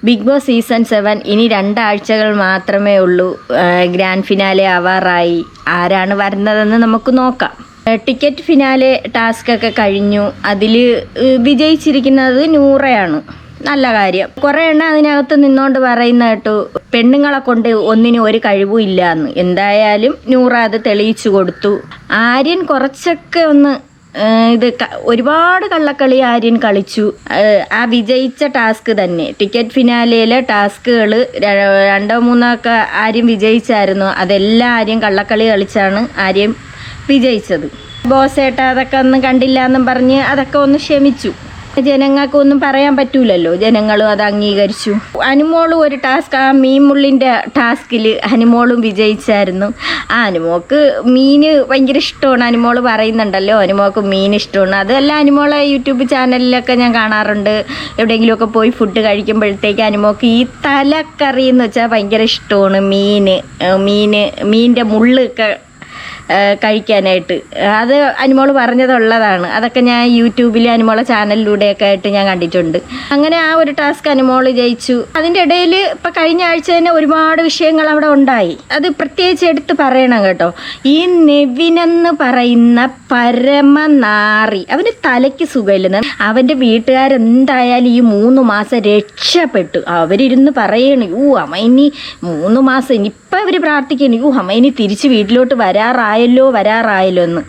Big boss season 7 ഇനി 2 ആഴ്ചകൾ മാത്രമേ ഉള്ളൂ. ഗ്രാൻഡ് ഫിനാലെ ആവാറായി. ആരാണ് വരുന്നതെന്ന് നമുക്ക് നോക്കാം. ടിക്കറ്റ് ഫിനാലെ ടാസ്ക് ഒക്കെ കഴിഞ്ഞു. അതിൽ വിജയിച്ചിരിക്കുന്നത് നൂറയാണ്. നല്ല കാര്യം. കുറേ എണ്ണം അതിനകത്ത് നിന്നോണ്ട് പറയുന്ന കേട്ടു പെണ്ണുങ്ങളെ കൊണ്ട് ഒന്നിനും ഒരു കഴിവും ഇല്ല എന്ന്. എന്തായാലും നൂറ അത് തെളിയിച്ചു കൊടുത്തു. ആര്യൻ കുറച്ചൊക്കെ ഒന്ന് ഒരുപാട് കള്ളക്കളി ആര്യൻ കളിച്ചു. ആ വിജയിച്ച ടാസ്ക് തന്നെ ടിക്കറ്റ് ഫിനാലയിലെ ടാസ്കുകൾ 2-3 ഒക്കെ ആര്യൻ വിജയിച്ചായിരുന്നു. അതെല്ലാം ആര്യൻ കള്ളക്കളി കളിച്ചാണ് ആര്യൻ വിജയിച്ചത്. ബോസേട്ട അതൊക്കെ ഒന്നും കണ്ടില്ല എന്നും പറഞ്ഞ് അതൊക്കെ ഒന്ന് ക്ഷമിച്ചു. ജനങ്ങൾക്കൊന്നും പറയാൻ പറ്റൂലല്ലോ, ജനങ്ങളും അത് അംഗീകരിച്ചു. അനുമോളും ഒരു ടാസ്ക്, ആ മീൻ മുള്ളിൻ്റെ ടാസ്കിൽ അനുമോളും വിജയിച്ചായിരുന്നു. അനുമോൾക്ക് മീൻ ഭയങ്കര ഇഷ്ടമാണ്. അനുമോള് പറയുന്നുണ്ടല്ലോ അനുമോൾക്ക് മീൻ ഇഷ്ടമാണ്. അതല്ല, അനുമോളെ യൂട്യൂബ് ചാനലിലൊക്കെ ഞാൻ കാണാറുണ്ട്. എവിടെയെങ്കിലുമൊക്കെ പോയി ഫുഡ് കഴിക്കുമ്പോഴത്തേക്ക് അനുമോൾക്ക് ഈ തലക്കറി എന്ന് വെച്ചാൽ ഭയങ്കര ഇഷ്ടമാണ്. മീനിൻ്റെ മുള്ളൊക്കെ കഴിക്കാനായിട്ട് അത് അനുമോള് പറഞ്ഞതുള്ളതാണ്. അതൊക്കെ ഞാൻ യൂട്യൂബിൽ അനുമോളെ ചാനലിലൂടെയൊക്കെ ആയിട്ട് ഞാൻ കണ്ടിട്ടുണ്ട്. അങ്ങനെ ആ ഒരു ടാസ്ക് അനുമോള് ജയിച്ചു. അതിൻ്റെ ഇടയിൽ ഇപ്പം കഴിഞ്ഞ ആഴ്ച തന്നെ ഒരുപാട് വിഷയങ്ങൾ അവിടെ ഉണ്ടായി. അത് പ്രത്യേകിച്ച് എടുത്ത് പറയണം കേട്ടോ. ഈ നെവിനെന്ന് പറയുന്ന പരമനാറി, അവന് തലയ്ക്ക് സുഖമില്ലെന്ന്. അവൻ്റെ വീട്ടുകാരെന്തായാലും ഈ 3 മാസം രക്ഷപ്പെട്ടു. അവരിരുന്ന് പറയണ അമ്മ ഇനി 3 മാസം ഇനിയിപ്പം അവർ പ്രാർത്ഥിക്കണം അമ്മ ഇനി തിരിച്ച് വീട്ടിലോട്ട് വരാറായല്ലോ എന്ന്.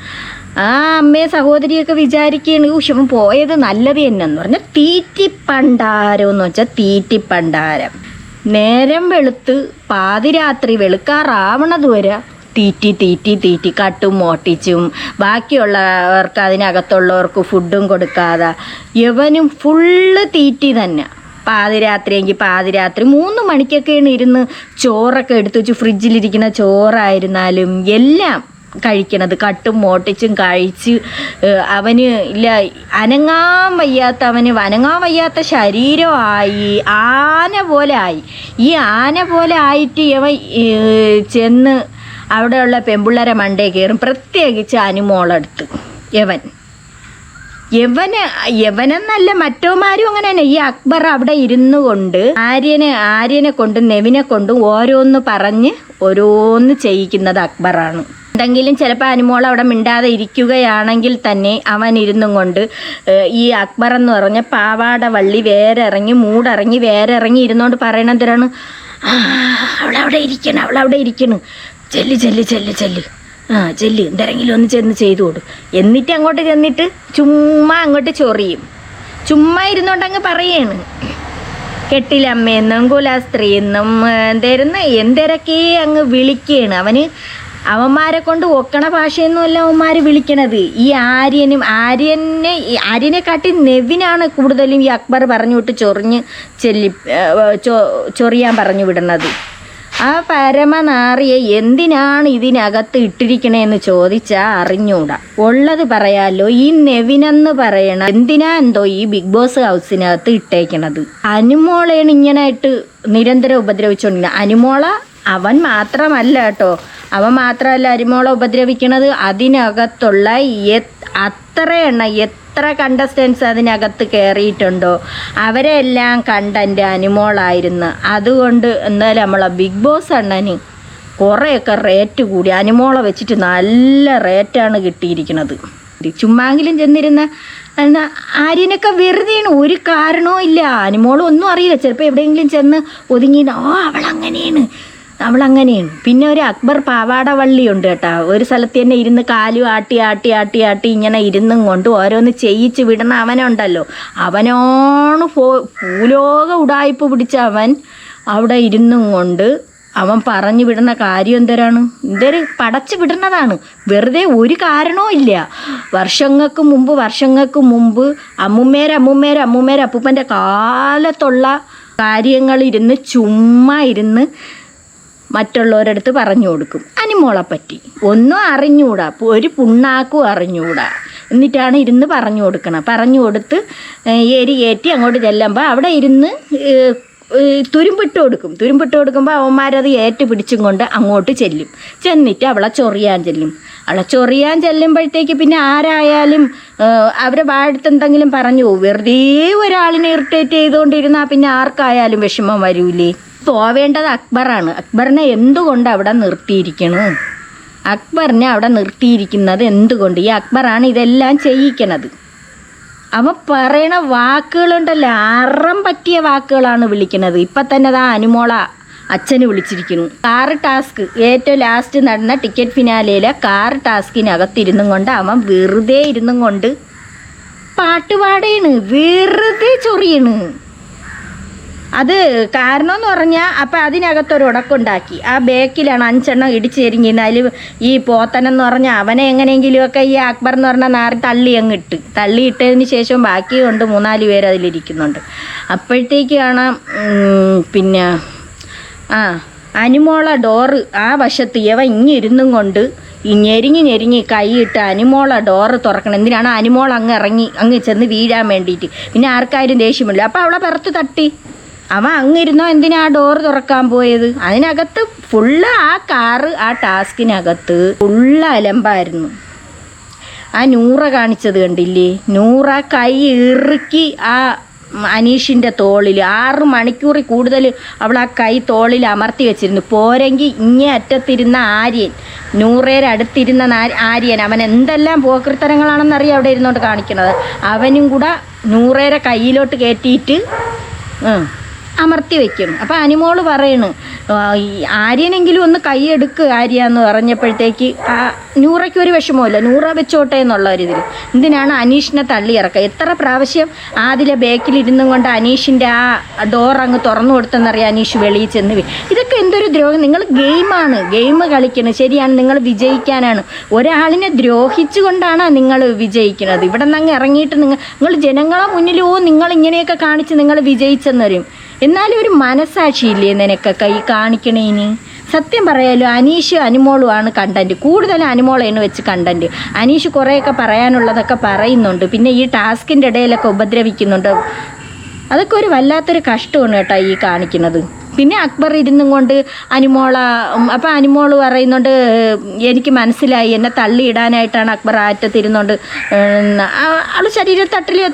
ആ അമ്മയെ സഹോദരിയൊക്കെ വിചാരിക്കുകയാണ് ശിവൻ പോയത് നല്ലത് തന്നെയെന്ന് പറഞ്ഞാൽ തീറ്റിപ്പണ്ടാരം എന്ന് വെച്ചാൽ തീറ്റിപ്പണ്ടാരം. നേരം വെളുത്ത് പാതിരാത്രി വെളുക്കാറാവണത് വരെ തീറ്റി കട്ടും മോട്ടിച്ചും ബാക്കിയുള്ളവർക്ക് അതിനകത്തുള്ളവർക്ക് ഫുഡും കൊടുക്കാതെ യവനും ഫുള്ള് തീറ്റി തന്നെ. പാതിരാത്രിയെങ്കിൽ പാതിരാത്രി 3 മണിക്കൊക്കെയാണ് ഇരുന്ന് ചോറൊക്കെ എടുത്തു വെച്ച് ഫ്രിഡ്ജിലിരിക്കുന്ന ചോറായിരുന്നാലും എല്ലാം കഴിക്കണത് കട്ടും മോട്ടിച്ചും കഴിച്ച് അവന് ഇല്ല അനങ്ങാൻ വയ്യാത്ത ശരീരമായി ആന പോലെ ആയി. ഈ ആന പോലെ ആയിട്ട് ഇവൻ ചെന്ന് അവിടെയുള്ള പെമ്പിള്ളേരെ മണ്ടേ കയറും. പ്രത്യേകിച്ച് അനുമോളടുത്ത് യവനെന്നല്ല മറ്റോമാരും അങ്ങനെ തന്നെ. ഈ അക്ബർ അവിടെ ഇരുന്നു കൊണ്ട് ആര്യനെ കൊണ്ടും നെവിനെ കൊണ്ടും ഓരോന്ന് ചെയ്യിക്കുന്നത് അക്ബറാണ്. എന്തെങ്കിലും ചിലപ്പോൾ അനുമോൾ അവിടെ മിണ്ടാതെ ഇരിക്കുകയാണെങ്കിൽ തന്നെ അവൻ ഇരുന്നും കൊണ്ട് ഈ അക്ബർ എന്ന് പറഞ്ഞ പാവാട വള്ളി മൂടിറങ്ങി വേറെ ഇറങ്ങി ഇരുന്നോണ്ട് പറയണതിനാണ് അവളവിടെ ഇരിക്കണം ചെല്ല് ചെല്ല് എന്തെങ്കിലും ഒന്ന് ചെന്ന് ചെയ്തു കൊടു. എന്നിട്ട് അങ്ങോട്ട് ചെന്നിട്ട് ചുമ്മാ അങ്ങോട്ട് ചൊറിയും. ചുമ്മാ ഇരുന്നോണ്ട് അങ്ങ് പറയാണ് കെട്ടിലമ്മയെന്നും കുലസ്ത്രീയെന്നും എന്തിരക്കെ അങ്ങ് വിളിക്കുകയാണ്. അവന്മാരെ കൊണ്ട് ഒക്കണ ഭാഷയൊന്നുമല്ല അവന്മാർ വിളിക്കണത്. ഈ ആര്യനെ കാട്ടി നെവിനാണ് കൂടുതലും ഈ അക്ബർ പറഞ്ഞു വിട്ട് ചൊറിയാൻ പറഞ്ഞു വിടുന്നത്. ആ പരമനാറിയെ എന്തിനാണ് ഇതിനകത്ത് ഇട്ടിരിക്കണേന്ന് ചോദിച്ചാൽ അറിഞ്ഞൂടാ. ഉള്ളത് പറയാലോ, ഈ നെവിനെന്ന് പറയണ എന്തോ ഈ ബിഗ് ബോസ് ഹൗസിനകത്ത് ഇട്ടേക്കണത്. അനുമോളേണ് ഇങ്ങനായിട്ട് നിരന്തരം ഉപദ്രവിച്ചുകൊണ്ടിരുന്നത്. അനുമോള അവൻ മാത്രമല്ല കേട്ടോ, അവൻ മാത്രമല്ല അനുമോളെ ഉപദ്രവിക്കണത്. അതിനകത്തുള്ള എത്ര കണ്ടസ്റ്റൻസ് അതിനകത്ത് കയറിയിട്ടുണ്ടോ അവരെല്ലാം കണ്ടന്റ് അനുമോളായിരുന്നു. അതുകൊണ്ട് എന്തായാലും നമ്മളെ ബിഗ് ബോസ് അണ്ണന് കുറേയൊക്കെ റേറ്റ് കൂടി. അനുമോളെ വെച്ചിട്ട് നല്ല റേറ്റാണ് കിട്ടിയിരിക്കുന്നത്. ചുമ്മാങ്കിലും ചെന്നിരുന്ന ആര്യനൊക്കെ വെറുതെയാണ്, ഒരു കാരണവും ഇല്ല. അനുമോളും ഒന്നും അറിയില്ല. ചിലപ്പോൾ എവിടെയെങ്കിലും ചെന്ന് ഒതുങ്ങി അവളങ്ങനെയാണ്. പിന്നെ ഒരു അക്ബർ പാവാട വള്ളിയുണ്ട് കേട്ടോ. ഒരു സ്ഥലത്ത് തന്നെ ഇരുന്ന് കാലും ആട്ടി ഇങ്ങനെ ഇരുന്നും കൊണ്ട് ഓരോന്ന് ചെയ്യിച്ച് വിടണ അവനുണ്ടല്ലോ. അവനാണ് ഭൂലോക ഉടായ്പ പിടിച്ച അവൻ അവിടെ ഇരുന്നും കൊണ്ട് അവൻ പറഞ്ഞു വിടുന്ന കാര്യം എന്തൊരു പടച്ചു വിടുന്നതാണ്. വെറുതെ ഒരു കാരണവും ഇല്ല. വർഷങ്ങൾക്ക് മുമ്പ് അമ്മൂമ്മേരെ അപ്പൂപ്പൻ്റെ കാലത്തുള്ള കാര്യങ്ങളിരുന്ന് ചുമ്മാ ഇരുന്ന് മറ്റുള്ളവരടുത്ത് പറഞ്ഞു കൊടുക്കും. അനുമോളെപ്പറ്റി ഒന്നും അറിഞ്ഞൂടാ, ഒരു പുണ്ണാക്കും അറിഞ്ഞൂടാ. എന്നിട്ടാണ് ഇരുന്ന് പറഞ്ഞു കൊടുക്കണം. പറഞ്ഞു കൊടുത്ത് കയറ്റി അങ്ങോട്ട് ചെല്ലുമ്പോൾ അവിടെ ഇരുന്ന് തുരുമ്പിട്ട് കൊടുക്കുമ്പോൾ അവന്മാരത് പിടിച്ചും കൊണ്ട് അങ്ങോട്ട് ചെന്നിട്ട് അവളെ ചൊറിയാൻ ചെല്ലുമ്പോഴത്തേക്ക് പിന്നെ ആരായാലും അവരെ വാഴത്ത് എന്തെങ്കിലും പറഞ്ഞു പോകും. വെറുതെ ഒരാളിനെ ഇറിറ്റേറ്റ് ചെയ്തുകൊണ്ടിരുന്നാൽ പിന്നെ ആർക്കായാലും വിഷമം വരൂലേ. പോവേണ്ടത് അക്ബറാണ്. അക്ബറിനെ എന്തുകൊണ്ട് അവിടെ നിർത്തിയിരിക്കുന്നത് എന്തുകൊണ്ട്? ഈ അക്ബറാണ് ഇതെല്ലാം ചെയ്യിക്കണത്. അവൻ പറയണ വാക്കുകളുണ്ടല്ലോ, അറം പറ്റിയ വാക്കുകളാണ് വിളിക്കുന്നത്. ഇപ്പം തന്നെ അനുമോള അച്ഛന് വിളിച്ചിരിക്കുന്നു. കാറ് ടാസ്ക് ഏറ്റവും ലാസ്റ്റ് നടന്ന ടിക്കറ്റ് ഫിനാലയിലെ കാറ് ടാസ്കിനകത്തിരുന്നും കൊണ്ട് അവൻ വെറുതെ ഇരുന്നും കൊണ്ട് പാട്ട് പാടേണ്, വെറുതെ ചൊറിയണ്. അത് കാരണം എന്ന് പറഞ്ഞാൽ അപ്പം അതിനകത്തൊരു ഉടക്കുണ്ടാക്കി. ആ ബേക്കിലാണ് 5 ഇടിച്ച് എരിഞ്ഞിരുന്നത്. അതിൽ ഈ പോത്തനെന്ന് പറഞ്ഞാൽ അവനെ എങ്ങനെയെങ്കിലുമൊക്കെ ഈ അക്ബർ എന്ന് പറഞ്ഞാൽ നാറി തള്ളിയിട്ടതിന് ശേഷം ബാക്കി കൊണ്ട് 3-4 പേര് അതിലിരിക്കുന്നുണ്ട്. അപ്പോഴത്തേക്കാണ് പിന്നെ അനുമോള ഡോറ് ആ വശത്ത് ഇങ്ങിരുന്നും കൊണ്ട് ഞെരിഞ്ഞ് കൈയിട്ട് അനുമോള ഡോറ് തുറക്കണം. എന്തിനാണ് അനുമോൾ അങ്ങ് ചെന്ന് വീഴാൻ വേണ്ടിയിട്ട്. പിന്നെ ആർക്കാരും ദേഷ്യമില്ല. അപ്പോൾ അവളെ പുറത്ത് തട്ടി. അവൻ അങ്ങിരുന്നോ എന്തിനാ ആ ഡോറ് തുറക്കാൻ പോയത്? അതിനകത്ത് ഫുള്ള് ആ കാറ് ആ ടാസ്കിനകത്ത് ഫുള്ള് അലമ്പായിരുന്നു. ആ നൂറ കാണിച്ചത് കണ്ടില്ലേ? നൂറ കൈ ഇറുക്കി ആ അനീഷിൻ്റെ തോളിൽ 6 മണിക്കൂറിൽ കൂടുതൽ അവൾ ആ കൈ തോളിൽ അമർത്തി വെച്ചിരുന്നു. പോരെങ്കിൽ ഇങ്ങേ അറ്റത്തിരുന്ന ആര്യൻ, നൂറേരെ അടുത്തിരുന്ന ആര്യൻ, അവൻ എന്തെല്ലാം പോക്കൃത്തരങ്ങളാണെന്നറിയാം അവിടെ ഇരുന്നോണ്ട് കാണിക്കണത്. അവനും കൂടെ നൂറേരെ കയ്യിലോട്ട് കയറ്റിയിട്ട് അമർത്തി വെക്കണം. അപ്പം അനുമോള് പറയണ് ആര്യനെങ്കിലും ഒന്ന് കൈയെടുക്കുക ആര്യാന്ന് പറഞ്ഞപ്പോഴത്തേക്ക് നൂറയ്ക്ക് ഒരു വിഷമമില്ല, നൂറ വെച്ചോട്ടെ എന്നുള്ള ഒരിതിൽ. എന്തിനാണ് അനീഷിനെ തള്ളി ഇറക്കുക? എത്ര പ്രാവശ്യം ആദിലെ ബേക്കിലിരുന്നും കൊണ്ട് അനീഷിൻ്റെ ആ ഡോർ അങ്ങ് തുറന്നു കൊടുത്തെന്നറിയാം. അനീഷ് വെളിയിൽ ചെന്ന് ഇതൊക്കെ എന്തൊരു ദ്രോഹം. നിങ്ങൾ ഗെയിം കളിക്കണം, ശരിയാണ്, നിങ്ങൾ വിജയിക്കാനാണ്. ഒരാളിനെ ദ്രോഹിച്ചുകൊണ്ടാണ് നിങ്ങൾ വിജയിക്കുന്നത്. ഇവിടെ നിന്ന് അങ്ങ് ഇറങ്ങിയിട്ട് നിങ്ങൾ ജനങ്ങളെ മുന്നിലോ നിങ്ങൾ ഇങ്ങനെയൊക്കെ കാണിച്ച് നിങ്ങൾ വിജയിച്ചെന്ന് വരും. എന്നാലും ഒരു മനസ്സാക്ഷിയില്ലേ നിനക്കൊക്കെ ഈ കാണിക്കണേന്? സത്യം പറയാലോ, അനീഷ് അനുമോളുമാണ് കണ്ടൻറ്റ്. കൂടുതൽ അനുമോളേന്ന് വെച്ച് കണ്ടൻറ്റ്. അനീഷ് കുറേയൊക്കെ പറയാനുള്ളതൊക്കെ പറയുന്നുണ്ട്. പിന്നെ ഈ ടാസ്കിൻ്റെ ഇടയിലൊക്കെ ഉപദ്രവിക്കുന്നുണ്ട്. അതൊക്കെ ഒരു വല്ലാത്തൊരു കഷ്ടമാണ് കേട്ടോ ഈ കാണിക്കുന്നത്. പിന്നെ അക്ബർ ഇരുന്നും കൊണ്ട് അപ്പം അനുമോള് പറയുന്നുണ്ട് എനിക്ക് മനസ്സിലായി, എന്നെ തള്ളിയിടാനായിട്ടാണ് അക്ബർ ആറ്റത്തിരുന്നുകൊണ്ട് അവൾ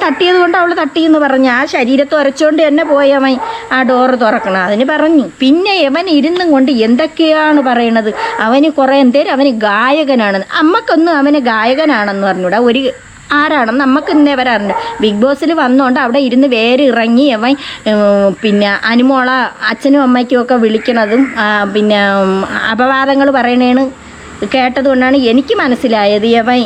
തട്ടിയത് കൊണ്ട് അവൾ തട്ടിയെന്ന് പറഞ്ഞു. ആ ശരീരത്ത് ഉരച്ചുകൊണ്ട് തന്നെ പോയി അവൻ ആ ഡോറ് തുറക്കണം. അതിന് പറഞ്ഞു. പിന്നെ അവൻ ഇരുന്നും കൊണ്ട് എന്തൊക്കെയാണ് പറയണത്. അവന് കുറേ അവന് ഗായകനാണെന്ന്. അമ്മക്കൊന്നും അവന് ഗായകനാണെന്ന് പറഞ്ഞൂടാ. ആരാണെന്ന് നമുക്ക് ഇന്നേ വരാറുണ്ട്. ബിഗ് ബോസിൽ വന്നുകൊണ്ട് അവിടെ ഇരുന്ന് ഇറങ്ങി അവൻ പിന്നെ അനുമോള അച്ഛനും അമ്മയ്ക്കും ഒക്കെ വിളിക്കണതും പിന്നെ അപവാദങ്ങൾ പറയണേണ് കേട്ടതുകൊണ്ടാണ് എനിക്ക് മനസ്സിലായത് അവൻ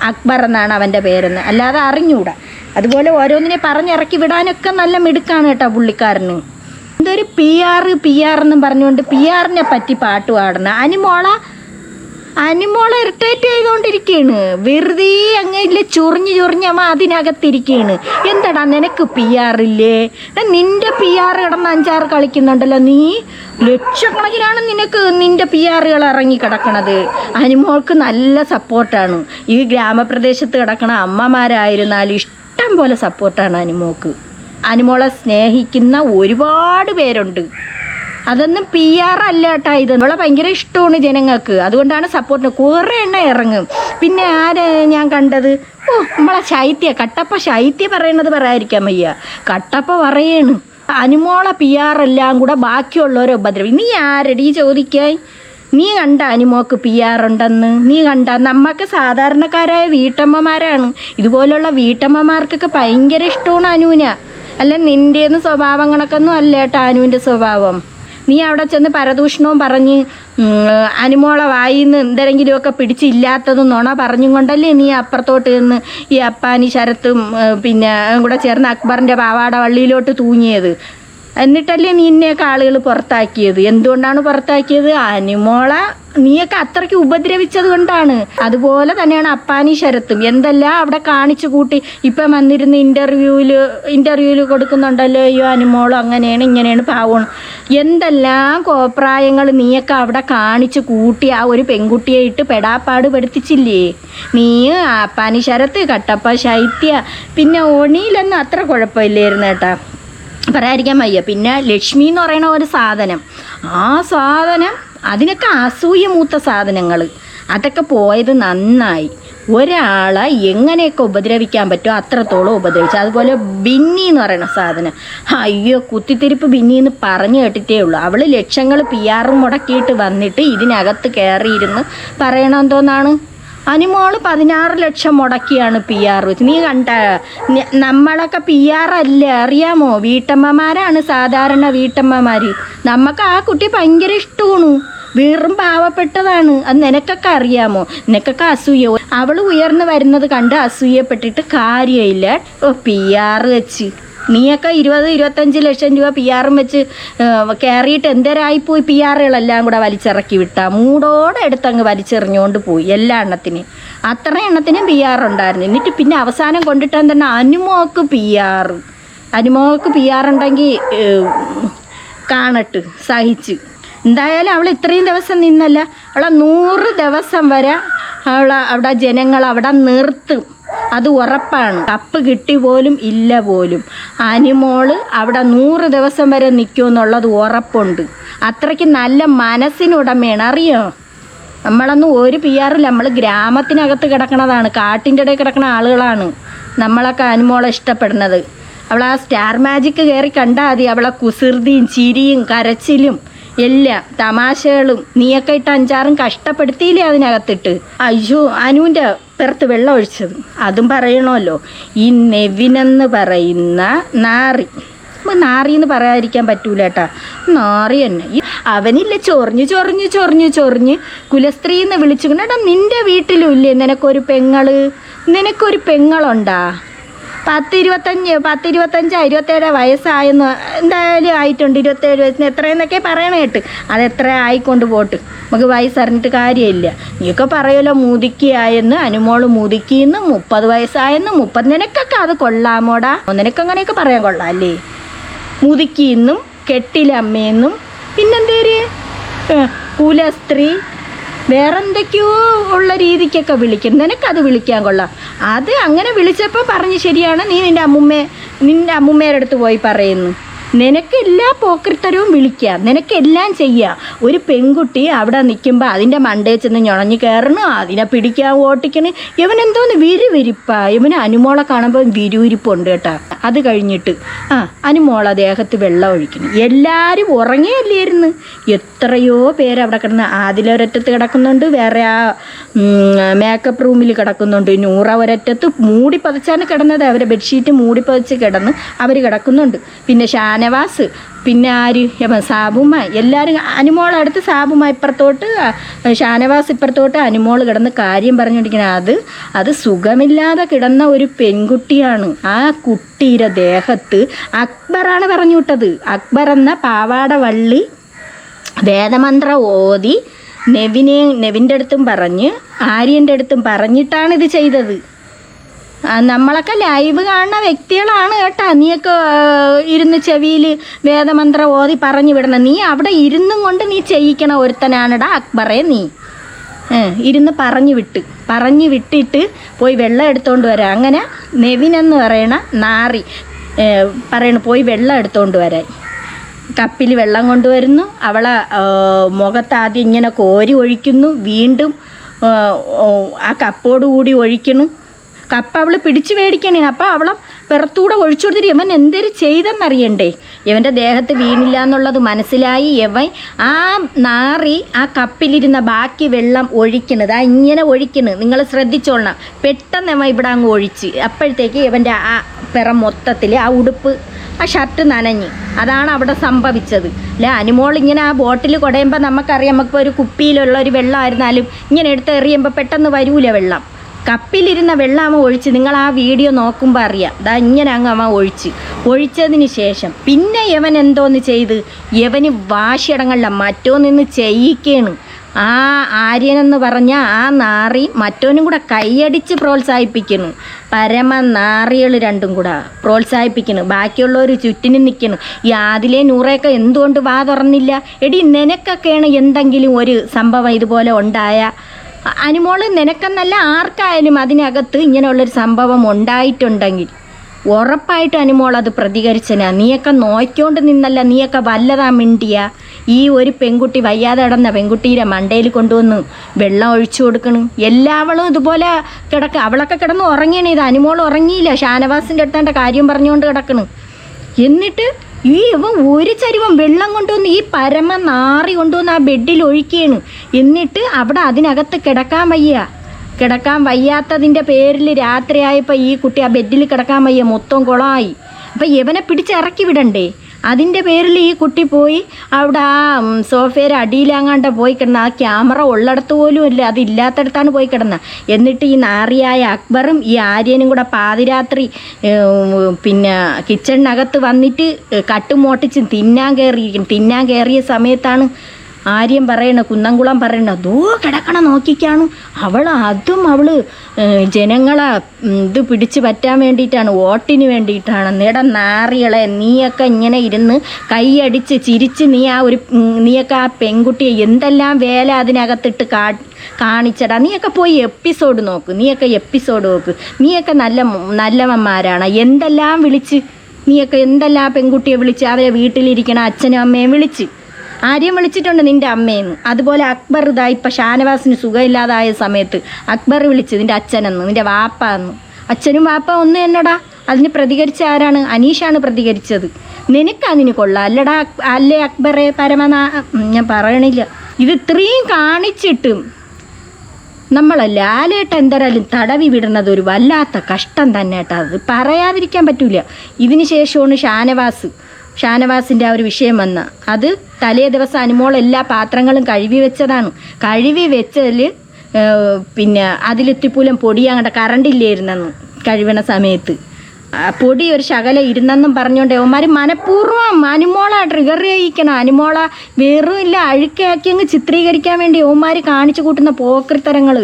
അക്ബർ എന്നാണ് അവൻ്റെ പേരെന്ന്. അല്ലാതെ അറിഞ്ഞൂടാ. അതുപോലെ ഓരോന്നിനെ പറഞ്ഞിറക്കി വിടാനൊക്കെ നല്ല മിടുക്കാണ് കേട്ടോ പുള്ളിക്കാരന്. എന്തൊരു പി ആർ എന്നും പറഞ്ഞുകൊണ്ട് PR-നെ പറ്റി പാട്ട് പാടണം. അനുമോളെ ഇറിറ്റേറ്റ് ചെയ്തുകൊണ്ടിരിക്കുകയാണ്. വെറുതെ അങ്ങയില്ല ചൊറിഞ്ഞ് അമ്മ അതിനകത്തിരിക്കുകയാണ്. എന്താടാ നിനക്ക് PR ഇല്ലേ? നിൻ്റെ PR കിടന്ന് 5-6 കളിക്കുന്നുണ്ടല്ലോ. നീ ലക്ഷക്കണക്കിനാണ് നിൻ്റെ PR ഇറങ്ങി കിടക്കണത്. അനുമോൾക്ക് നല്ല സപ്പോർട്ടാണ്. ഈ ഗ്രാമപ്രദേശത്ത് കിടക്കണ അമ്മമാരായിരുന്നാലും ഇഷ്ടം പോലെ സപ്പോർട്ടാണ് അനുമോൾക്ക്. അനുമോളെ സ്നേഹിക്കുന്ന ഒരുപാട് പേരുണ്ട്. അതൊന്നും PR അല്ല കേട്ടോ. ഇത് നമ്മളെ ഭയങ്കര ഇഷ്ടമാണ് ജനങ്ങൾക്ക്. അതുകൊണ്ടാണ് സപ്പോർട്ട്. കുറേ ഇറങ്ങും. പിന്നെ ഞാൻ കണ്ടത് നമ്മളെ കട്ടപ്പ ശൈത്യ പറയണത് പറയാതിരിക്കാൻ വയ്യ. കട്ടപ്പ പറയണ് അനുമോളെ PR എല്ലാം കൂടെ ബാക്കിയുള്ളവരെ ഉപദ്രവം. നീ ആരടി ചോദിക്കാൻ? നീ കണ്ട അനുമോക്ക് PR ഉണ്ടെന്ന്? നീ കണ്ട? നമ്മൾക്ക് സാധാരണക്കാരായ വീട്ടമ്മമാരാണ്. ഇതുപോലുള്ള വീട്ടമ്മമാർക്കൊക്കെ ഭയങ്കര ഇഷ്ടമാണ് അനുവിന. അല്ല നിൻ്റെന്ന് സ്വഭാവങ്ങളൊക്കൊന്നും അല്ല കേട്ടോ അനുവിൻ്റെ സ്വഭാവം. നീ അവിടെ ചെന്ന് പരദൂഷണവും പറഞ്ഞ് അനുമോളെ വായിന്ന് എന്തെങ്കിലുമൊക്കെ പിടിച്ചില്ലാത്തതും നുണ പറഞ്ഞും കൊണ്ടല്ലേ നീ അപ്പുറത്തോട്ട് നിന്ന് ഈ അപ്പാനി ശരത്തും പിന്നെ കൂടെ ചേർന്ന് അക്ബറിൻ്റെ പാവാട വള്ളിയിലോട്ട് തൂങ്ങിയത്. എന്നിട്ടല്ലേ നിന്നെയൊക്കെ ആളുകൾ പുറത്താക്കിയത്. എന്തുകൊണ്ടാണ് പുറത്താക്കിയത്? അനുമോളെ നീയൊക്കെ അത്രയ്ക്ക് ഉപദ്രവിച്ചത് കൊണ്ടാണ്. അതുപോലെ തന്നെയാണ് അപ്പാനി ശരത്തും. എന്തെല്ലാം അവിടെ കാണിച്ചു കൂട്ടി. ഇപ്പം വന്നിരുന്ന് ഇൻ്റർവ്യൂവിൽ കൊടുക്കുന്നുണ്ടല്ലോ, അയ്യോ അനുമോളും അങ്ങനെയാണ് ഇങ്ങനെയാണ് പാവമാണ്. എന്തെല്ലാം കോപ്രായങ്ങൾ നീയൊക്കെ അവിടെ കാണിച്ചു കൂട്ടി ആ ഒരു പെൺകുട്ടിയെ ഇട്ട് പെടാപ്പാട് പെടുത്തിച്ചില്ലേ നീ? അപ്പാനി ശരത്ത്, കട്ടപ്പ ശൈത്യ, പിന്നെ ഒണിയിലൊന്നും അത്ര കുഴപ്പമില്ലായിരുന്നു കേട്ടാ. പറയാതിരിക്കാൻ വയ്യ. പിന്നെ ലക്ഷ്മി എന്ന് പറയുന്ന ഒരു സാധനം, ആ സാധനം അതിനൊക്കെ അസൂയ മൂത്ത സാധനങ്ങൾ, അതൊക്കെ പോയത് നന്നായി. ഒരാളെ എങ്ങനെയൊക്കെ ഉപദ്രവിക്കാൻ പറ്റുമോ അത്രത്തോളം ഉപദ്രവിച്ചു. അതുപോലെ ബിന്നി എന്ന് പറയുന്ന സാധനം, അയ്യോ കുത്തിത്തിരിപ്പ് ബിന്നി എന്ന് പറഞ്ഞു കേട്ടിട്ടേ ഉള്ളൂ. അവൾ ലക്ഷങ്ങൾ PR മുടക്കിയിട്ട് വന്നിട്ട് ഇതിനകത്ത് കയറിയിരുന്ന് പറയണമെന്തോന്നാണ്, അനുമോള് 16 ലക്ഷം മുടക്കിയാണ് PR വെച്ച്. നീ കണ്ട, നമ്മളൊക്കെ PR അല്ല അറിയാമോ, വീട്ടമ്മമാരാണ്, സാധാരണ വീട്ടമ്മമാർ. നമുക്ക് ആ കുട്ടി ഭയങ്കര ഇഷ്ടമാണ്, വെറും പാവപ്പെട്ടതാണ്. അത് നിനക്കൊക്കെ അറിയാമോ, നിനക്കൊക്കെ അസൂയ. അവൾ ഉയർന്നു വരുന്നത് കണ്ട് അസൂയപ്പെട്ടിട്ട് കാര്യമില്ല. PR വെച്ച് നീയൊക്കെ 20-25 ലക്ഷം രൂപ PR വെച്ച് കയറിയിട്ട് എന്തരായിപ്പോയി. PRകളെല്ലാം കൂടെ വലിച്ചിറക്കി വിട്ടാ മൂടോടെ എടുത്തങ്ങ് വലിച്ചെറിഞ്ഞുകൊണ്ട് പോയി എല്ലാ എണ്ണത്തിനും. അത്ര എണ്ണത്തിനും PR ഉണ്ടായിരുന്നു. എന്നിട്ട് പിന്നെ അവസാനം കൊണ്ടിട്ടാൻ തന്നെ അനുമോക്ക് PR ഉണ്ടെങ്കിൽ കാണട്ട്, സഹിച്ച്. എന്തായാലും അവൾ ഇത്രയും ദിവസം നിന്നല്ല, അവളെ 100 ദിവസം വരെ അവിടെ ജനങ്ങൾ അവിടെ നിർത്തും, അത് ഉറപ്പാണ്. കപ്പ് കിട്ടി പോലും ഇല്ല പോലും, അനുമോള് അവിടെ 100 ദിവസം വരെ നിൽക്കുമെന്നുള്ളത് ഉറപ്പുണ്ട്. അത്രയ്ക്ക് നല്ല മനസ്സിനുടമയാണ്, അറിയോ. നമ്മളൊന്നും ഒരു PR-ഇല്ല, നമ്മൾ ഗ്രാമത്തിനകത്ത് കിടക്കണതാണ്, കാട്ടിൻ്റെ ഇടയിൽ കിടക്കുന്ന ആളുകളാണ് നമ്മളൊക്കെ അനുമോളെ ഇഷ്ടപ്പെടുന്നത്. അവൾ ആ സ്റ്റാർ മാജിക് കയറി കണ്ടാൽ മതി, അവളെ കുസൃതിയും ചിരിയും കരച്ചിലും എല്ലാം തമാശകളും. നീയൊക്കെ ഇട്ട് 5-6 കഷ്ടപ്പെടുത്തിയില്ലേ അതിനകത്തിട്ട്. അയ്യോ, അനുവിൻ്റെ പുറത്ത് വെള്ളം ഒഴിച്ചത് അതും പറയണമല്ലോ. ഈ നെവിനെന്ന് പറയുന്ന നാറി എന്ന് പറയാതിരിക്കാൻ പറ്റൂല കേട്ടാ, നാറി തന്നെ. അവനില്ല ചൊറിഞ്ഞ് കുലസ്ത്രീ എന്ന് വിളിച്ചുകൊണ്ടാ. നിൻ്റെ വീട്ടിലും ഇല്ലേ നിനക്കൊരു പെങ്ങളുണ്ടാ? 27 വയസ്സായെന്ന് എന്തായാലും ആയിട്ടുണ്ട്. 27 വയസ്സിന് എത്രയെന്നൊക്കെ പറയണ കേട്ട്. അതെത്ര ആയിക്കൊണ്ട് പോട്ട്, നമുക്ക് വയസ്സറിഞ്ഞിട്ട് കാര്യമില്ല. നീയൊക്കെ പറയുമല്ലോ മുതുക്കിയായെന്ന്, അനുമോള് മുതുക്കിയെന്ന്, 30 വയസ്സായെന്ന്. 30 നിനക്കൊക്കെ അത് കൊള്ളാമോടാ? നിനക്കങ്ങനെയൊക്കെ പറയാൻ കൊള്ളാം അല്ലേ? മുതുക്കിയെന്നും കെട്ടിലമ്മയെന്നും പിന്നെന്തേര് കുലസ്ത്രീ വേറെന്തൊക്കെയോ ഉള്ള രീതിക്കൊക്കെ വിളിക്കും. നിനക്കത് വിളിക്കാൻ കൊള്ളാം. അത് അങ്ങനെ വിളിച്ചപ്പോൾ പറഞ്ഞ് ശരിയാണ്, നീ നിൻ്റെ അമ്മുമ്മേരുടെ അടുത്ത് പോയി പറയുന്നു. നിനക്ക് എല്ലാ പോക്കൃത്തരവും വിളിക്കാം, നിനക്കെല്ലാം ചെയ്യാം. ഒരു പെൺകുട്ടി അവിടെ നിൽക്കുമ്പോൾ അതിൻ്റെ മണ്ടയിൽ ചെന്ന് ഞൊണഞ്ഞ് കയറണം, അതിനെ പിടിക്കാൻ ഓട്ടിക്കണം. ഇവനെന്തോന്ന് വിരിവിരിപ്പാ. ഇവന് അനുമോളെ കാണുമ്പോൾ വിരുവിരിപ്പുണ്ട് കേട്ടോ. അത് കഴിഞ്ഞിട്ട് അനുമോളെ ദേഹത്ത് വെള്ളം ഒഴിക്കണം. എല്ലാവരും ഉറങ്ങിയല്ലായിരുന്നു, എത്രയോ പേരവിടെ കിടന്ന്. ആദിലൊരറ്റത്ത് കിടക്കുന്നുണ്ട്, വേറെ ആ മേക്കപ്പ് റൂമിൽ കിടക്കുന്നുണ്ട്. നൂറ ഒരറ്റത്ത് മൂടി പതിച്ചാണ് കിടന്നത്, അവരെ ബെഡ്ഷീറ്റ് മൂടി പതിച്ച് കിടന്ന് അവർ കിടക്കുന്നുണ്ട്. പിന്നെ ഷാനവാസ്, പിന്നെ ആര്, സാബുമ്മ, എല്ലാവരും. അനുമോളടുത്ത് സാബുമ്മ ഇപ്പുറത്തോട്ട്, ഷാനവാസ് ഇപ്പുറത്തോട്ട്. അനുമോൾ കിടന്ന് കാര്യം പറഞ്ഞുകൊണ്ടിരിക്കുന്നത്. അത് സുഖമില്ലാതെ കിടന്ന ഒരു പെൺകുട്ടിയാണ്. ആ കുട്ടിയുടെ ദേഹത്ത് അക്ബറാണ് പറഞ്ഞു വിട്ടത്. അക്ബർ എന്ന പാവാട വള്ളി വേദമന്ത്രം ഓതി നെവിൻ്റെ അടുത്തും പറഞ്ഞ് ആര്യൻ്റെ അടുത്തും പറഞ്ഞിട്ടാണ് ഇത് ചെയ്തത്. നമ്മളൊക്കെ ലൈവ് കാണുന്ന വ്യക്തികളാണ് കേട്ടോ. നീയൊക്കെ ഇരുന്ന് ചെവിയിൽ വേദമന്ത്രം ഓതി പറഞ്ഞു വിടണം. നീ അവിടെ ഇരുന്നും കൊണ്ട് നീ ചെയ്യിക്കണ ഒരുത്തനാണെടാ അക്ബറെ. നീ ഇരുന്ന് പറഞ്ഞു വിട്ടിട്ട് പോയി വെള്ളം എടുത്തുകൊണ്ട് വരാം. അങ്ങനെ നെവിനെന്ന് പറയണ നാറി പോയി വെള്ളം എടുത്തുകൊണ്ട് വരാൻ. കപ്പിൽ വെള്ളം കൊണ്ടുവരുന്നു. അവളെ മുഖത്ത് ആദ്യം ഇങ്ങനെ കോരി ഒഴിക്കുന്നു, വീണ്ടും ആ കപ്പോടുകൂടി ഒഴിക്കുന്നു. കപ്പ് അവൾ പിടിച്ചു മേടിക്കണേ. അപ്പം അവളെ പുറത്തൂടെ ഒഴിച്ചു കൊടുത്തിട്ട് ഇവൻ എന്തൊരു ചെയ്തെന്നറിയണ്ടേ. ഇവൻ്റെ ദേഹത്ത് വീണില്ല എന്നുള്ളത് മനസ്സിലായി. ഇവൻ ആ നാറി ആ കപ്പിലിരുന്ന ബാക്കി വെള്ളം ഒഴിക്കണത്, ഇങ്ങനെ ഒഴിക്കണ്. നിങ്ങൾ ശ്രദ്ധിച്ചോളണം. പെട്ടെന്ന് ഇവൻ ഇവിടെ അങ്ങ് ഒഴിച്ച്. അപ്പോഴത്തേക്ക് ഇവൻ്റെ ആ മൊത്തത്തിൽ ആ ഉടുപ്പ്, ആ ഷർട്ട് നനഞ്ഞ്. അതാണ് അവിടെ സംഭവിച്ചത്. അല്ല, അനുമോൾ ഇങ്ങനെ ആ ബോട്ടിൽ കുടയുമ്പോൾ നമുക്കറിയാം, നമുക്കിപ്പോൾ ഒരു കുപ്പിയിലുള്ള ഒരു വെള്ളമായിരുന്നാലും ഇങ്ങനെ എടുത്ത് എറിയുമ്പോൾ പെട്ടെന്ന് വരൂല വെള്ളം. കപ്പിലിരുന്ന വെള്ളം അവൻ ഒഴിച്ച്. നിങ്ങൾ ആ വീഡിയോ നോക്കുമ്പോൾ അറിയാം. ഇങ്ങനെ അങ്ങ് അവൻ ഒഴിച്ചതിന് ശേഷം പിന്നെ യവൻ എന്തോന്ന് ചെയ്ത്, യവന് വാശിയടങ്ങളില്ല, മറ്റോന്നിന്ന് ചെയ്യിക്കാണ്. ആ ആര്യനെന്ന് പറഞ്ഞ ആ നാറി മറ്റോനും കൂടെ കൈയടിച്ച് പ്രോത്സാഹിപ്പിക്കുന്നു. പരമ നാറികൾ രണ്ടും കൂടെ പ്രോത്സാഹിപ്പിക്കുന്നു. ബാക്കിയുള്ളവർ ചുറ്റിനും നിൽക്കുന്നു. ഈ ആദിലെ നൂറയൊക്കെ എന്തുകൊണ്ട് വാ തുറന്നില്ല? എടി, നിനക്കൊക്കെയാണ് എന്തെങ്കിലും ഒരു സംഭവം ഇതുപോലെ ഉണ്ടായ, അനുമോള് നിനക്കെന്നല്ല ആർക്കായാലും അതിനകത്ത് ഇങ്ങനെയുള്ളൊരു സംഭവം ഉണ്ടായിട്ടുണ്ടെങ്കിൽ ഉറപ്പായിട്ട് അനുമോൾ അത് പ്രതികരിച്ചനാ. നീയൊക്കെ നോക്കിക്കൊണ്ട് നിന്നല്ല, നീയൊക്കെ വല്ലതാ മിണ്ടിയ. ഈ ഒരു പെൺകുട്ടി വയ്യാതെ കിടന്ന പെൺകുട്ടീരെ മണ്ടയിൽ കൊണ്ടുവന്ന് വെള്ളം ഒഴിച്ചു കൊടുക്കണം. എല്ലാവളും ഇതുപോലെ അവളൊക്കെ കിടന്ന് ഉറങ്ങിയാണ്. ഇത് അനുമോൾ ഉറങ്ങിയില്ല, ഷാനവാസിൻ്റെ അടുത്താൻ്റെ കാര്യം പറഞ്ഞുകൊണ്ട് കിടക്കണം. എന്നിട്ട് ഇവൻ ഒരു ചരുവം വെള്ളം കൊണ്ടുവന്ന് ഈ പരമ നാറി കൊണ്ടുവന്ന് ആ ബെഡിൽ ഒഴിക്കുകയാണ്. എന്നിട്ട് അവിടെ അതിനകത്ത് കിടക്കാൻ വയ്യാത്തതിൻ്റെ പേരിൽ രാത്രിയായപ്പോൾ ഈ കുട്ടി ആ ബെഡിൽ കിടക്കാൻ വയ്യ, മൊത്തം കുളമായി. അപ്പം ഇവനെ പിടിച്ചിറക്കി വിടണ്ടേ? അതിൻ്റെ പേരിൽ ഈ കുട്ടി പോയി അവിടെ ആ സോഫയുടെ അടിയിലാങ്ങാണ്ട് പോയി കിടന്ന. ആ ക്യാമറ ഉള്ളിടത്ത് പോലും ഇല്ല, അതില്ലാത്തടത്താണ് പോയി കിടന്നത്. എന്നിട്ട് ഈ നാറിയായ അക്ബറും ഈ ആര്യനും കൂടെ പാതിരാത്രി പിന്നെ കിച്ചണിനകത്ത് വന്നിട്ട് കട്ടുമോട്ടിച്ച് തിന്നാൻ കയറിയ സമയത്താണ് ആര്യം പറയണ, കുന്നംകുളം പറയണ, ദോ കിടക്കണം നോക്കിക്കാണ്. അവള് ജനങ്ങളെ ഇത് പിടിച്ച് പറ്റാൻ വേണ്ടിയിട്ടാണ്, വോട്ടിന് വേണ്ടിയിട്ടാണ്. നേടാൻ നാറികളെ, നീയൊക്കെ ഇങ്ങനെ ഇരുന്ന് കൈയടിച്ച് ചിരിച്ച് നീയൊക്കെ ആ പെൺകുട്ടിയെ എന്തെല്ലാം വേല അതിനകത്തിട്ട് കാണിച്ചടാ. നീയൊക്കെ പോയി എപ്പിസോഡ് നോക്ക്, നീയൊക്കെ നല്ലവന്മാരാണ്. നീയൊക്കെ എന്തെല്ലാം പെൺകുട്ടിയെ വിളിച്ച് അവരെ വീട്ടിലിരിക്കണ അച്ഛനും അമ്മയും വിളിച്ച്. ആര്യം വിളിച്ചിട്ടുണ്ട് നിൻ്റെ അമ്മയെന്ന്. അതുപോലെ അക്ബർ ഇപ്പം ഷാനവാസിന് സുഖമില്ലാതായ സമയത്ത് അക്ബർ വിളിച്ച് നിൻ്റെ അച്ഛനെന്ന്, നിൻ്റെ വാപ്പ എന്ന്. അച്ഛനും വാപ്പ ഒന്ന് എന്നടാ. അതിന് പ്രതികരിച്ച ആരാണ്? അനീഷാണ് പ്രതികരിച്ചത്. നിനക്കതിന് കൊള്ളാം അല്ലേ അക്ബറെ ഞാൻ പറയണില്ല. ഇത് ഇത്രയും കാണിച്ചിട്ടും ലാലേട്ട എന്തരാലും തടവി വിടുന്നത് ഒരു വല്ലാത്ത കഷ്ടം തന്നെ കേട്ടോ. അത് പറയാതിരിക്കാൻ പറ്റൂല. ഇതിന് ശേഷമാണ് ഷാനവാസിൻ്റെ ആ ഒരു വിഷയം വന്ന. അത് തലേ ദിവസം അനുമോൾ എല്ലാ പാത്രങ്ങളും കഴുകി വെച്ചതിൽ പിന്നെ അതിലെത്തിപ്പൂലം പൊടി അങ്ങോട്ട് കറണ്ടില്ലായിരുന്നെന്ന് കഴുകണ സമയത്ത് പൊടി ഒരു ശകലം ഇരുന്നെന്നും പറഞ്ഞുകൊണ്ട് യവന്മാർ മനഃപൂർവ്വം അനുമോള ട്രിഗർ ചെയ്യിക്കണം. അനുമോള വെറും ഇല്ല അഴുക്കാക്കി അങ്ങ് ചിത്രീകരിക്കാൻ വേണ്ടി യവന്മാർ കാണിച്ചു കൂട്ടുന്ന പോക്രിത്തരങ്ങൾ.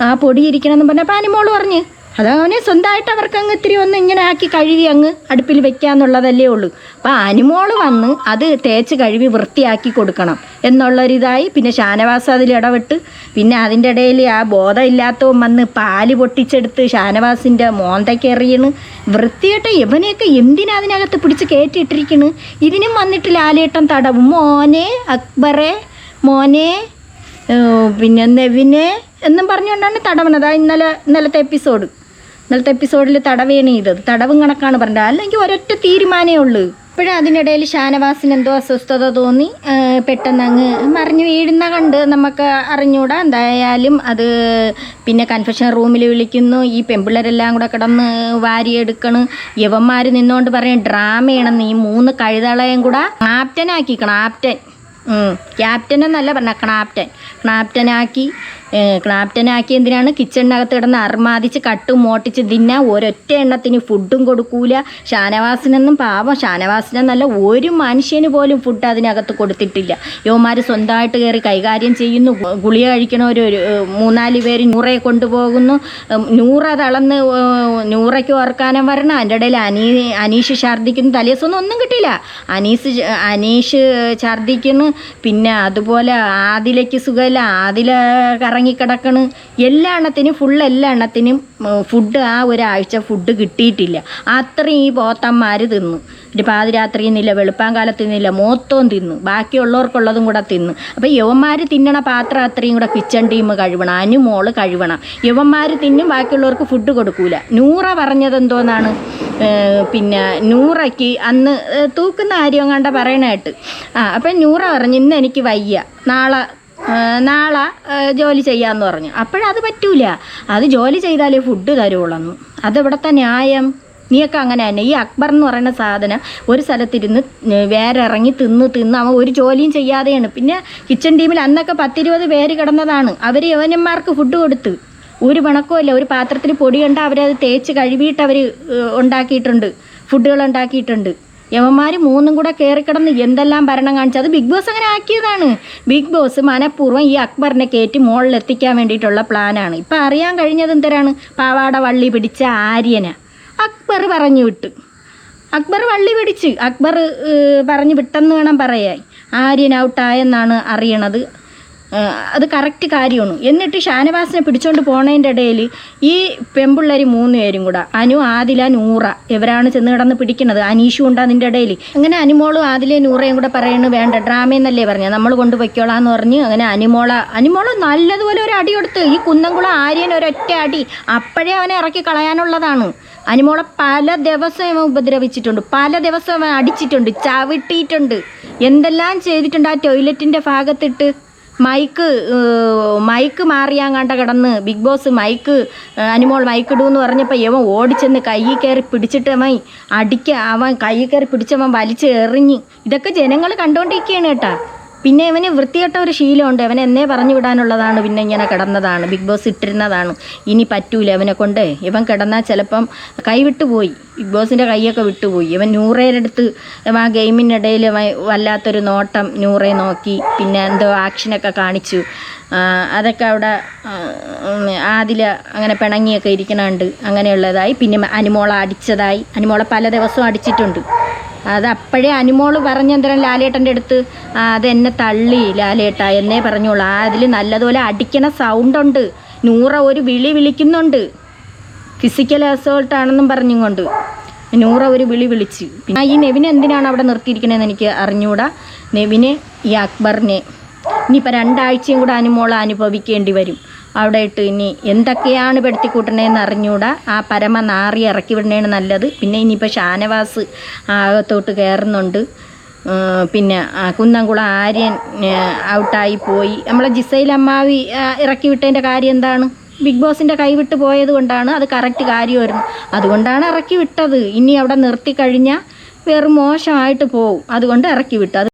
ആ പൊടി ഇരിക്കണമെന്ന് പറഞ്ഞപ്പോൾ അനുമോൾ പറഞ്ഞ് അതവനെ സ്വന്തമായിട്ട് അവർക്ക് അങ്ങ് ഇത്തിരി ഒന്ന് ഇങ്ങനെ ആക്കി കഴുകി അങ്ങ് അടുപ്പിൽ വെക്കാന്നുള്ളതല്ലേ ഉള്ളൂ. അപ്പം അനുമോള് വന്ന് അത് തേച്ച് കഴുകി വൃത്തിയാക്കി കൊടുക്കണം എന്നുള്ളൊരിതായി. പിന്നെ ഷാനവാസ് അതിൽ ഇടപെട്ട് പിന്നെ അതിൻ്റെ ഇടയിൽ ആ ബോധമില്ലാത്തവൻ വന്ന് പാല് പൊട്ടിച്ചെടുത്ത് ഷാനവാസിൻ്റെ മോന്തയ്ക്ക് എറിയണ്. വൃത്തിയായിട്ട് ഇവനെയൊക്കെ എന്തിനാ അതിനകത്ത് പിടിച്ച് കയറ്റിയിട്ടിരിക്കണ്? ഇതിനും വന്നിട്ട് ലാലേട്ടൻ തടവും. മോനെ അക്ബറെ, മോനെ പിന്നെ നെവിനെ എന്നും പറഞ്ഞുകൊണ്ടാണ് തടവണത്. ഇന്നലത്തെ എപ്പിസോഡിൽ തടവേണ് ചെയ്തത്. തടവും കണക്കാണ് പറഞ്ഞത്. അല്ലെങ്കിൽ ഒരൊറ്റ തീരുമാനമേ ഉള്ളൂ. ഇപ്പോഴും അതിനിടയിൽ ഷാനവാസിന് എന്തോ അസ്വസ്ഥത തോന്നി പെട്ടെന്ന് അങ്ങ് മറിഞ്ഞു വീഴുന്ന കണ്ട് നമുക്ക് അറിഞ്ഞൂടാ. എന്തായാലും അത് പിന്നെ കൺഫെഷൻ റൂമിൽ വിളിക്കുന്നു. ഈ പെൺപിള്ളേരെല്ലാം കൂടെ കിടന്ന് വാരിയെടുക്കണം. യവന്മാർ നിന്നുകൊണ്ട് പറയും ഡ്രാമയാണെന്ന്. ഈ 3 കഴുതളയും കൂടെ ക്യാപ്റ്റൻ എന്നല്ല പറഞ്ഞ ക്ലാപ്റ്റനാക്കി എന്തിനാണ് കിച്ചണിനകത്ത് കിടന്ന് അർമാദിച്ച് കട്ടും മോട്ടിച്ച് തിന്നാ. ഒരൊറ്റ എണ്ണത്തിന് ഫുഡും കൊടുക്കൂല. ഷാനവാസിനൊന്നും പാവം, ഷാനവാസിനെന്നല്ല ഒരു മനുഷ്യന് പോലും ഫുഡ് അതിനകത്ത് കൊടുത്തിട്ടില്ല. യവന്മാർ സ്വന്തമായിട്ട് കയറി കൈകാര്യം ചെയ്യുന്നു. ഗുളിക കഴിക്കണവർ 3-4 പേര് നൂറയെ കൊണ്ടുപോകുന്നു. തളന്ന് നൂറയ്ക്ക് ഓർക്കാനും വരണം. അതിൻ്റെ ഇടയിൽ അനീഷ് ഛർദ്ദിക്കുന്നു. തലേദിവസമൊന്നും ഒന്നും കിട്ടിയില്ല. അനീഷ് ഛർദ്ദിക്കുന്നു. പിന്നെ അതുപോലെ ആദിലയ്ക്ക് സുഖമില്ല, ആദില കറങ്ങിക്കിടക്കണ്. എല്ലാ എണ്ണത്തിനും ഫുഡ് ആ ഒരാഴ്ച ഫുഡ് കിട്ടിയിട്ടില്ല. അത്രയും ഈ പോത്തന്മാർ തിന്നു. ഒരു പാതിരാത്രി തിന്നില്ല, വെളുപ്പാങ്കാലത്ത് തിന്നില്ല, മൊത്തവും തിന്നു. ബാക്കിയുള്ളവർക്കുള്ളതും കൂടെ തിന്നു. അപ്പോൾ യവന്മാർ തിന്നണ പാത്രം അത്രയും കൂടെ കിച്ചൺ ടീം കഴുകണം, അനുമോള് കഴുകണം. യവന്മാർ തിന്നും, ബാക്കിയുള്ളവർക്ക് ഫുഡ് കൊടുക്കൂല. നൂറ പറഞ്ഞത് എന്തോന്നാണ്, പിന്നെ നൂറയ്ക്ക് അന്ന് തൂക്കുന്ന കാര്യം കണ്ട പറയണായിട്ട്. അപ്പം നൂറ പറഞ്ഞു ഇന്ന് എനിക്ക് വയ്യ, നാളെ ജോലി ചെയ്യാമെന്ന് പറഞ്ഞു. അപ്പോഴത് പറ്റൂല. അത് ജോലി ചെയ്താലേ ഫുഡ് തരുള്ളൂ. അതെവിടത്തെ ന്യായം? നീയൊക്കെ അങ്ങനെ തന്നെ. ഈ അക്ബർ എന്ന് പറയുന്ന സാധനം ഒരു സ്ഥലത്തിരുന്ന് വേറെ ഇറങ്ങി തിന്ന് അവൻ ഒരു ജോലിയും ചെയ്യാതെയാണ്. പിന്നെ കിച്ചൺ ടീമിൽ അന്നൊക്കെ 10-20 പേര് കിടന്നതാണ്. അവർ യവനന്മാർക്ക് ഫുഡ് കൊടുത്ത് ഒരു പണക്കമില്ല. ഒരു പാത്രത്തിൽ പൊടി കണ്ട അവരത് തേച്ച് കഴുകിയിട്ട് അവർ ഫുഡുകൾ ഉണ്ടാക്കിയിട്ടുണ്ട്. യവന്മാർ 3 കൂടെ കയറിക്കിടന്ന് എന്തെല്ലാം ഭരണം കാണിച്ചു. അത് ബിഗ് ബോസ് അങ്ങനെ ആക്കിയതാണ്. ബിഗ് ബോസ് മനഃപൂർവ്വം ഈ അക്ബറിനെ കയറ്റി മുകളിൽ എത്തിക്കാൻ വേണ്ടിയിട്ടുള്ള പ്ലാനാണ്. ഇപ്പം അറിയാൻ കഴിഞ്ഞത് എന്തരാണ്? പാവാട വള്ളി പിടിച്ച ആര്യനെ അക്ബർ പറഞ്ഞു വിട്ട്. അക്ബർ പറഞ്ഞു വിട്ടെന്ന് വേണം പറയാൻ. ആര്യൻ ഔട്ടായെന്നാണ് അറിയണത്. അത് കറക്റ്റ് കാര്യമാണ്. എന്നിട്ട് ഷാനവാസിനെ പിടിച്ചോണ്ട് പോണതിൻ്റെ ഇടയിൽ ഈ പെമ്പിള്ളേർ 3 പേരും കൂടെ അനു, ആദില, നൂറ ഇവരാണ് ചെന്ന് കിടന്ന് പിടിക്കുന്നത്. അനീഷും ഉണ്ട് അതിൻ്റെ ഇടയിൽ. അങ്ങനെ അനുമോളും ആദിലയും നൂറയും കൂടെ പറയുന്നു വേണ്ട ഡ്രാമയെന്നല്ലേ പറഞ്ഞത്, നമ്മൾ കൊണ്ടുപോയിക്കോളാന്ന് പറഞ്ഞ് അങ്ങനെ അനുമോള നല്ലതുപോലെ ഒരു അടി കൊടുത്ത് ഈ കുന്നംകുളം ആര്യൻ ഒരൊറ്റ അടി അപ്പോഴേ അവനെ ഇറക്കി കളയാനുള്ളതാണ്. അനുമോളെ പല ദിവസം അവൻ ഉപദ്രവിച്ചിട്ടുണ്ട്, പല ദിവസം അവൻ അടിച്ചിട്ടുണ്ട്, ചവിട്ടിയിട്ടുണ്ട്, എന്തെല്ലാം ചെയ്തിട്ടുണ്ട്. ആ ടോയ്ലറ്റിൻ്റെ ഭാഗത്തിട്ട് മൈക്ക് മാറിയാൻ കണ്ട കിടന്ന് ബിഗ് ബോസ് അനുമോൾ മൈക്ക് ഇടൂന്ന് പറഞ്ഞപ്പോൾ ഇവൻ ഓടിച്ചെന്ന് കൈ കയറി പിടിച്ചിട്ട് അവൻ കൈ കയറി പിടിച്ചവൻ വലിച്ച് എറിഞ്ഞ്. ഇതൊക്കെ ജനങ്ങൾ കണ്ടുകൊണ്ടിരിക്കുകയാണ് കേട്ടാ. പിന്നെ ഇവന് വൃത്തികെട്ട ഒരു ശീലമുണ്ട്, അവൻ എന്നെ പറഞ്ഞു വിടാനുള്ളതാണ്. പിന്നെ ഇങ്ങനെ കിടന്നതാണ്, ബിഗ് ബോസ് ഇട്ടിരുന്നതാണ്. ഇനി പറ്റൂല അവനെ കൊണ്ട്. ഇവൻ കിടന്നാൽ ചിലപ്പം കൈ വിട്ടുപോയി, ബിഗ് ബോസിൻ്റെ കൈയൊക്കെ വിട്ടുപോയി. ഇവൻ നൂറയുടെ അടുത്ത് ആ ഗെയിമിനിടയിൽ വല്ലാത്തൊരു നോട്ടം നൂറയെ നോക്കി, പിന്നെ എന്തോ ആക്ഷനൊക്കെ കാണിച്ചു. അതൊക്കെ അവിടെ ആദില അങ്ങനെ പിണങ്ങിയൊക്കെ ഇരിക്കണുണ്ട്. അങ്ങനെയുള്ളതായി. പിന്നെ അനുമോളെ അടിച്ചതായി, അനുമോളെ പല ദിവസവും അടിച്ചിട്ടുണ്ട്. അത് അപ്പോഴേ അനുമോള് പറഞ്ഞെന്തരം ലാലേട്ടൻ്റെ അടുത്ത് അതെന്നെ തള്ളി ലാലേട്ട എന്നേ പറഞ്ഞോളൂ. അതിൽ നല്ലതുപോലെ അടിക്കണ സൗണ്ടുണ്ട്. നൂറ ഒരു വിളിക്കുന്നുണ്ട്, ഫിസിക്കൽ അസോൾട്ടാണെന്നും പറഞ്ഞുകൊണ്ട് നൂറ ഒരു വിളിച്ച്. പിന്നെ ഈ നെവിനെ എന്തിനാണ് അവിടെ നിർത്തിയിരിക്കണതെന്ന് എനിക്ക് അറിഞ്ഞുകൂടാ. നെവിനെ ഈ അക്ബറിനെ ഇനിയിപ്പോൾ 2 ആഴ്ചയും കൂടെ അനുമോളെ അനുഭവിക്കേണ്ടി വരും അവിടെ ഇട്ട്. ഇനി എന്തൊക്കെയാണ് പെടുത്തിക്കൂട്ടണേന്ന് അറിഞ്ഞൂടാ. ആ പരമ നാറി ഇറക്കി വിടണേണ് നല്ലത്. പിന്നെ ഇനിയിപ്പോൾ ഷാനവാസ് അകത്തോട്ട് കയറുന്നുണ്ട്. പിന്നെ കുന്നംകുളം ആര്യൻ ഔട്ടായി പോയി. നമ്മളെ ജിസൈൽ അമ്മാവി ഇറക്കി വിട്ടതിൻ്റെ കാര്യം എന്താണ്? ബിഗ് ബോസിൻ്റെ കൈവിട്ട് പോയത് കൊണ്ടാണ്. അത് കറക്റ്റ് കാര്യമായിരുന്നു, അതുകൊണ്ടാണ് ഇറക്കി വിട്ടത്. ഇനി അവിടെ നിർത്തി കഴിഞ്ഞാൽ വേറെ മോശമായിട്ട് പോവും, അതുകൊണ്ട് ഇറക്കി വിട്ടു.